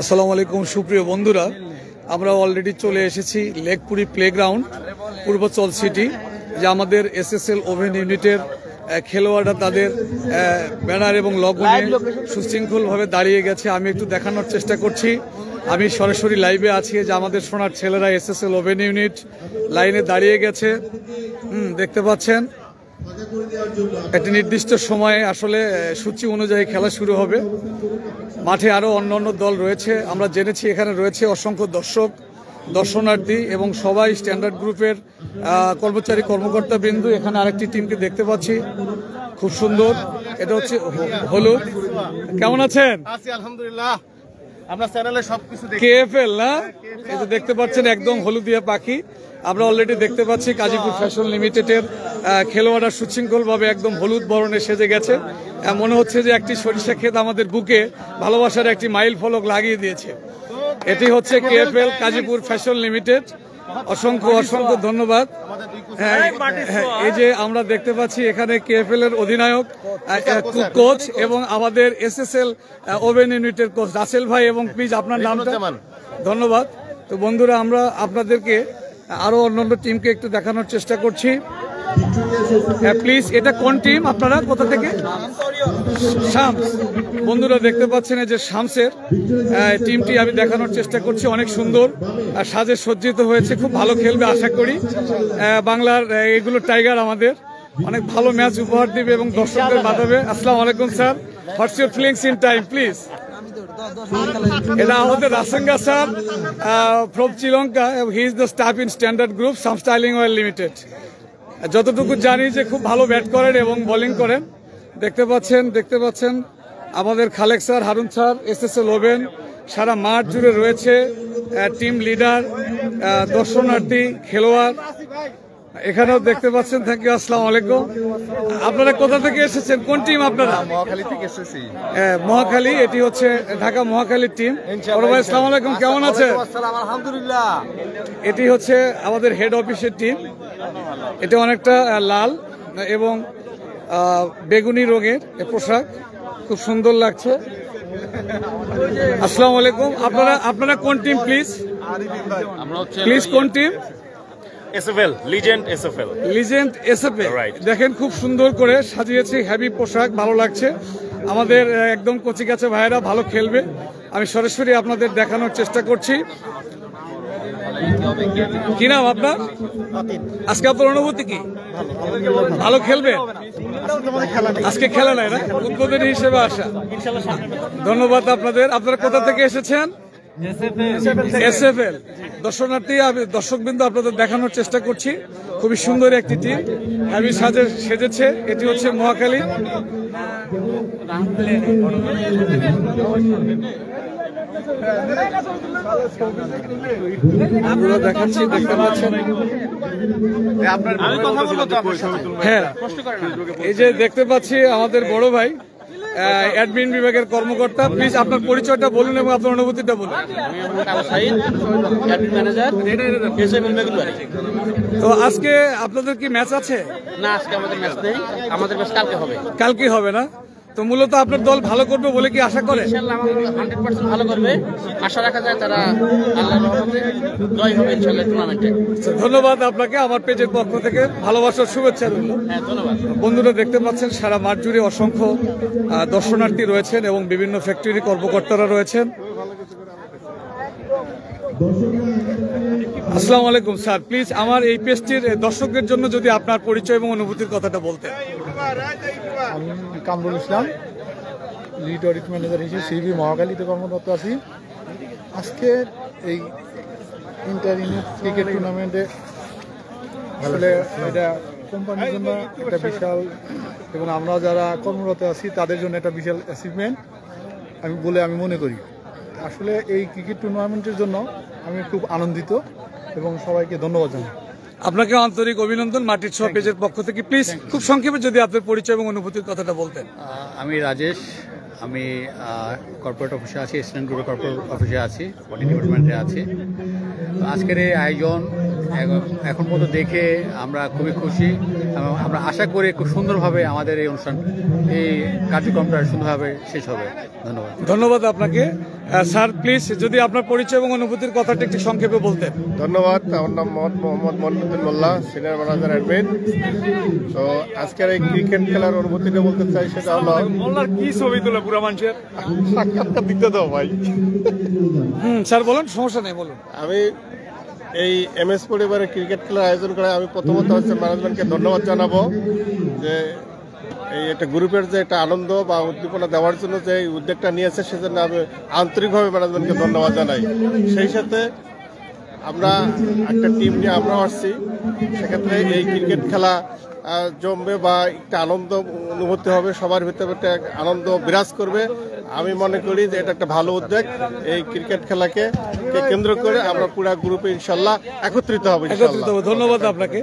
আসসালামু আলাইকুম সুপ্রিয় বন্ধুরা, আমরা অলরেডি চলে এসেছি লেকপুরি প্লেগ্রাউন্ড পূর্বচল সিটি, যে আমাদের এসএসএল ওভেন ইউনিটের খেলোয়াড়রা তাদের ব্যানার এবং লগো নিয়ে সুশৃঙ্খলভাবে দাঁড়িয়ে গেছে। আমি একটু দেখানোর চেষ্টা করছি, আমি সরাসরি লাইভে আছি যে আমাদের সোনার ছেলেরা এসএসএল ওভেন ইউনিট লাইনে দাঁড়িয়ে গেছে। দেখতে পাচ্ছেন একটি নির্দিষ্ট সময়ে আসলে সূচি অনুযায়ী খেলা শুরু হবে। মাঠে আরও অন্যান্য দল রয়েছে, আমরা জেনেছি এখানে রয়েছে অসংখ্য দর্শনার্থী এবং সবাই স্ট্যান্ডার্ড গ্রুপের কর্মচারী কর্মকর্তা বিন্দু। এখানে আরেকটি টিমকে দেখতে পাচ্ছি, খুব সুন্দর। এটা হচ্ছে হলুদ। কেমন আছেন? আলহামদুলিল্লাহ, আমরা চ্যানেলে সবকিছু দেখি। কেএফএল না, এই যে দেখতে পাচ্ছেন একদম হলুদিয়া পাখি। আমরা অলরেডি দেখতে পাচ্ছি কাজীপুর ফ্যাশন লিমিটেডের খেলোয়াড়রা সুশৃঙ্খলভাবে একদম হলুদ বরণে সেজে গেছে। মনে হচ্ছে যে একটি সরিষা ক্ষেত আমাদের বুকে ভালোবাসার একটি মাইল ফলক লাগিয়ে দিয়েছে। এটি হচ্ছে কেএফএল কাজীপুর ফ্যাশন লিমিটেড। অসংখ্য ধন্যবাদ। এই যে আমরা দেখতে পাচ্ছি এখানে কেএফএল এর অধিনায়ক কোচ এবং আমাদের এসএসএল ওভেন ইউনিটের কোচ রাসেল ভাই, এবং প্লিজ আপনার নামটা। ধন্যবাদ। তো বন্ধুরা, আমরা আপনাদেরকে আরো অন্যান্য টিমকে একটু দেখানোর চেষ্টা করছি। প্লিজ, এটা কোন টিম? আপনারা কোথা থেকে? শামস। বন্ধুরা দেখতে পাচ্ছেন এই যে শামসের টিমটি আমি দেখানোর চেষ্টা করছি। অনেক সুন্দর সাজে সজ্জিত হয়েছে, খুব ভালো খেলবে আশা করি। বাংলার এগুলো টাইগার আমাদের অনেক ভালো ম্যাচ উপহার দিবে এবং দর্শকদের বাঁধাবে। আসসালামু আলাইকুম sir, what's your feelings in time please? এটা আমাদের Rasenga sir from Sri Lanka, he is the staff in standard group some styling oil limited. যতটুকু জানি যে খুব ভালো ব্যাট করেন এবং বোলিং করেন। দেখতে পাচ্ছেন আমাদের Khalek sir, Harun sir, SSL ওভেন সারা মাঠ জুড়ে রয়েছে টিম লিডার, দর্শনার্থী, খেলোয়াড় এখানেও দেখতে পাচ্ছেন। Thank you. আসসালামু আলাইকুম। আপনারা কোথা থেকে এসেছেন? কোন টিম আপনারা? মহাখালী থেকে এসেছি। মহাখালী, এটি হচ্ছে ঢাকা মহাখালীর টিম। আসসালামু আলাইকুম, কেমন আছেন? আলহামদুলিল্লাহ। এটি হচ্ছে আমাদের হেড অফিসের টিম। এটা অনেকটা লাল এবং বেগুনি রঙের পোশাক, খুব সুন্দর লাগছে। আসসালামু আলাইকুম। আপনারা কোন টিম প্লিজ? প্লিজ কোন টিম? এসএফএল, লিজেন্ড এসএফএল। লিজেন্ড এসএফএল। দেখেন খুব সুন্দর করে সাজিয়েছে, হেভি পোশাক, ভালো লাগছে। আমাদের একদম কচিকাচা ভাইয়েরা ভালো খেলবে। আমি সরাসরি আপনাদের দেখানোর চেষ্টা করছি। কি নাম আপনার? আজকে আপনার অনুভূতি কি? ভালো খেলবে? আজকে খেলা নাই না, উদ্বোধনী হিসেবে আসা। ধন্যবাদ আপনাদের। আপনারা কোথা থেকে এসেছেন? এসএফএল। দর্শনার্থী দর্শকবৃন্দ আপনাদের দেখানোর চেষ্টা করছি, খুবই সুন্দর একটি টিম, হেভি সাজে সেজেছে। এটি হচ্ছে মহাখালী। আমরা দেখাচ্ছি, দেখতে পাচ্ছেন। হ্যাঁ, এই যে দেখতে পাচ্ছি আমাদের বড় ভাই অ্যাডমিন বিভাগের কর্মকর্তা। প্লিজ আপনার পরিচয়টা বলুন এবং আপনার অনুভূতিটা বলুন। তো আজকে আপনাদের কি ম্যাচ আছে? না, আজকে আমাদের ম্যাচ নেই, আমাদের ম্যাচ কালকে হবে। কালকে হবে না? তো মূলত আপনার দল ভালো করবে বলে কি আশা করে? ইনশাআল্লাহ 100% ভালো করবে, আশা রাখা যায় তারা আল্লাহর রহমতে জয় হবে ইনশাআল্লাহ টুর্নামেন্টে। ধন্যবাদ আপনাকে, আমার পেজের পক্ষ থেকে ভালোবাসার শুভেচ্ছা রইল। হ্যাঁ, ধন্যবাদ। বন্ধুরা দেখতে পাচ্ছেন সারা মাঠ জুড়ে অসংখ্য দর্শনার্থী রয়েছেন এবং বিভিন্ন ফ্যাক্টরি কর্মকর্তারা রয়েছেন। আসসালামু আলাইকুম স্যার, প্লিজ আমার এই পেজটির দর্শকদের জন্য যদি আপনার পরিচয় এবং অনুভূতির কথাটা বলতেন। আমি Kamrul Islam, lead audit manager হিসেবে সিবি মহাখালীতে কর্মরত আছি। আজকে এই ইন্টার ইউনিট ক্রিকেট টুর্নামেন্টে আসলে এটা কোম্পানির জন্য একটা বিশাল, এবং আমরা যারা কর্মরত আছি তাদের জন্য একটা বিশাল অ্যাচিভমেন্ট আমি মনে করি। আসলে এই ক্রিকেট টুর্নামেন্টের জন্য আমি খুব আনন্দিত এবং সবাইকে ধন্যবাদ জানাই। আপনাকে আন্তরিক অভিনন্দন মাটির ছোঁয়া পেজের পক্ষ থেকে। প্লিজ খুব সংক্ষেপে যদি আপনার পরিচয় এবং অনুভূতির কথাটা বলতেন। আমি রাজেশ, আমি কর্পোরেট অফিসে আছি, এসিস্ট্যান্ট গ্রুপের কর্পোরেট অফিসে আছি, অডিট ডিপার্টমেন্টে আছি। আজকের এই আয়োজন এখন পর্যন্ত দেখে আমরা খুবই খুশি এবং আমরা আশা করি খুব সুন্দরভাবে আমাদের এই অনুষ্ঠান, এই কার্যক্রমটা সুন্দরভাবে শেষ হবে। ধন্যবাদ। ধন্যবাদ আপনাকে। স্যার প্লিজ যদি আপনার পরিচয় এবং অনুভূতির কথাটা একটু সংক্ষেপে বলতেন। ধন্যবাদ। আমার নাম মোহাম্মদ মনিরুদ্দিন মোল্লা, সিনিয়র ম্যানেজার অ্যাডমিন। তো আজকের এই ক্রিকেট খেলার অনুভূতিটা বলতে চাই, সেটা হলো মোল্লার কি ছবি তোলা পুরা মানুষের সাক্ষাৎকার দিতে দাও ভাই। স্যার বলুন, সমস্যা নেই, বলুন। আমি এই MS পরিবারের ক্রিকেট খেলার আয়োজন করে আমি প্রথমত হচ্ছে ম্যানেজমেন্টকে ধন্যবাদ জানাবো যে এই একটা গ্রুপের যে একটা আনন্দ বা উদ্দীপনা দেওয়ার জন্য যে উদ্যোগটা নিয়েছে, সেজন্য আমি আন্তরিকভাবে ম্যানেজমেন্টকে ধন্যবাদ জানাই। সেই সাথে আমরা একটা টিম নিয়ে আমরা আসছি, সেক্ষেত্রে এই ক্রিকেট খেলা জমবে বা একটা আনন্দ অনুভূতি হবে, সবার ভিতরে একটা আনন্দ বিরাজ করবে। আমি মনে করি যে এটা একটা ভালো উদ্যোগ। এই ক্রিকেট খেলাকে কেন্দ্র করে আমরা পুরো গ্রুপে ইনশাল্লাহ একত্রিত হব। ধন্যবাদ আপনাকে।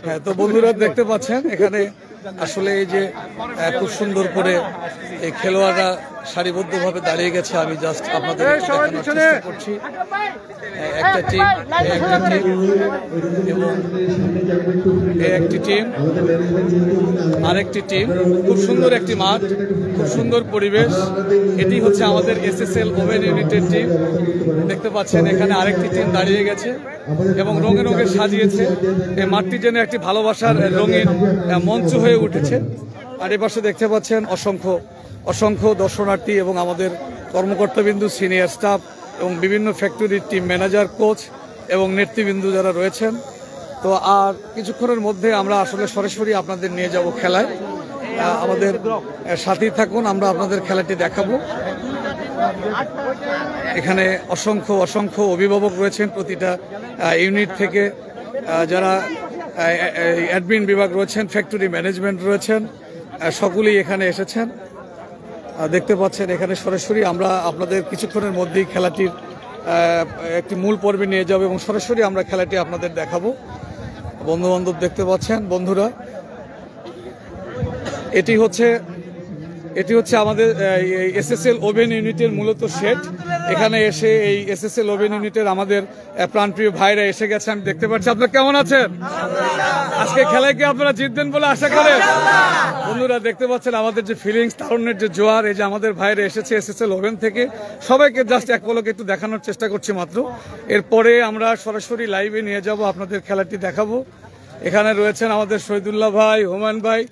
হ্যাঁ, তো বন্ধুরা দেখতে পাচ্ছেন এখানে আসলে এই যে খুব সুন্দর করে এই খেলোয়াড়রা সারিবদ্ধভাবে দাঁড়িয়ে গেছে। আমি জাস্ট আপনাদের দেখানোর চেষ্টা করছি। একটা টিম, এবং একটি টিম, আরেকটি টিম। খুব সুন্দর একটি মাঠ, খুব সুন্দর পরিবেশ। এটি হচ্ছে আমাদের SSL ওমেন ইউনিটের টিম। দেখতে পাচ্ছেন এখানে আরেকটি টিম দাঁড়িয়ে গেছে এবং রঙে রঙে সাজিয়েছে। এই মাঠটি যেন একটি ভালোবাসার রঙিন মঞ্চ হয়ে উঠেছে। আর এ পাশে দেখতে পাচ্ছেন অসংখ্য অসংখ্য দর্শনার্থী এবং আমাদের কর্মকর্তাবিন্দু, সিনিয়র স্টাফ এবং বিভিন্ন ফ্যাক্টরির টিম ম্যানেজার, কোচ এবং নেতৃবৃন্দু যারা রয়েছেন। তো আর কিছুক্ষণের মধ্যে আমরা আসলে সরাসরি আপনাদের নিয়ে যাব খেলায়। আমাদের সাথেই থাকুন, আমরা আপনাদের খেলাটি দেখাবো। এখানে অসংখ্য অসংখ্য অভিভাবক রয়েছেন প্রতিটা ইউনিট থেকে, যারা অ্যাডমিন বিভাগ রয়েছেন, ফ্যাক্টরি ম্যানেজমেন্ট রয়েছেন, সকলেই এখানে এসেছেন। দেখতে পাচ্ছেন এখানে সরাসরি আমরা আপনাদের কিছুক্ষণের মধ্যেই খেলাটির একটি মূল পর্বে নিয়ে যাব এবং সরাসরি আমরা খেলাটি আপনাদের দেখাবো। বন্ধু বান্ধব দেখতে পাচ্ছেন বন্ধুরা, এটি হচ্ছে আমাদের SSL ওভেন ইউনিটের মূলত শেড। এখানে এসে এই SSL ওভেন ইউনিটের আমাদের প্রাণপ্রিয় ভাইরা এসে গেছে। আমি দেখতে পাচ্ছি। আপনারা কেমন আছেন? আজকে খেলায় কি আপনারা জিতবেন বলে আশা করেন? বন্ধুরা দেখতে পাচ্ছেন আমাদের যে ফিলিংস, তারুণ্যের যে জোয়ার। এই যে আমাদের ভাইরা এসেছে SSL ওভেন থেকে, সবাইকে জাস্ট এক পলকে একটু দেখানোর চেষ্টা করছি মাত্র। এরপরে আমরা সরাসরি লাইভে নিয়ে যাব, আপনাদের খেলাটি দেখাবো। এখানে রয়েছেন আমাদের শহীদুল্লাহ ভাই, হুমায়ুন ভাই,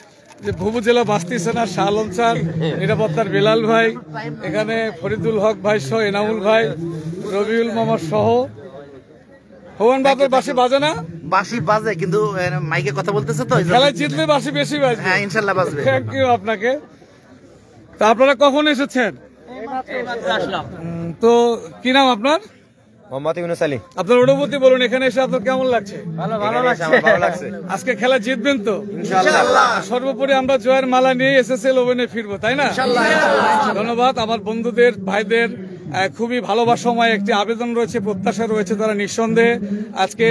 যে ভুবু জেলা বাস্তি সেনা শাহ আলম স্যার, নিরাপত্তার বেলাল ভাই, এখানে ফরিদুল হক ভাই সহ এনামুল ভাই, রবিউল মামা সহ। হুমায়ুন বাপের বাঁশি বাজে না? বাঁশি বাজে, কিন্তু মাইকে কথা বলতেছে তো, খেলায় জিতলে বাঁশি বেশি বাজবে। হ্যাঁ, ইনশাল্লাহ বাজবে। থ্যাংক ইউ আপনাকে। তা আপনারা কখন এসেছেন? তো কি নাম আপনার? মোহাম্মদ ইউনুস আলী। আপনার অনুভূতি বলুন, এখানে এসে আপনার কেমন লাগছে? ভালো লাগছে। আজকে খেলা জিতবেন তো? ইনশাআল্লাহ। সর্বোপরি আমরা জয়ের মালা নিয়ে SSL ওভেনে ফিরবো, তাই না? ধন্যবাদ। আমার বন্ধুদের, ভাইদের খুবই ভালোবাসাময় একটি আবেদন রয়েছে, প্রত্যাশা রয়েছে। তারা নিঃসন্দেহে আজকে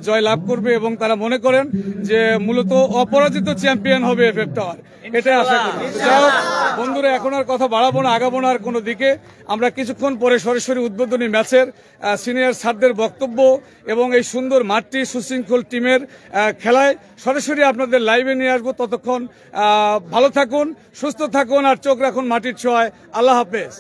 জয় লাভ করবে এবং তারা মনে করেন যে মূলত অপরাজিত চ্যাম্পিয়ন হবে FF টাওয়ার, এটাই আশা করি। যাই হোক বন্ধুরা, এখন আর কথা বাড়াবো না, আগাবো না আর কোনো দিকে। আমরা কিছুক্ষণ পরে সরাসরি উদ্বোধনী ম্যাচের সিনিয়র স্যারদের বক্তব্য এবং এই সুন্দর মাঠটি, সুশৃঙ্খল টিমের খেলায় সরাসরি আপনাদের লাইভে নিয়ে আসবো। ততক্ষণ ভালো থাকুন, সুস্থ থাকুন আর চোখ রাখুন মাটির ছোঁয়ায়। আল্লাহ হাফেজ।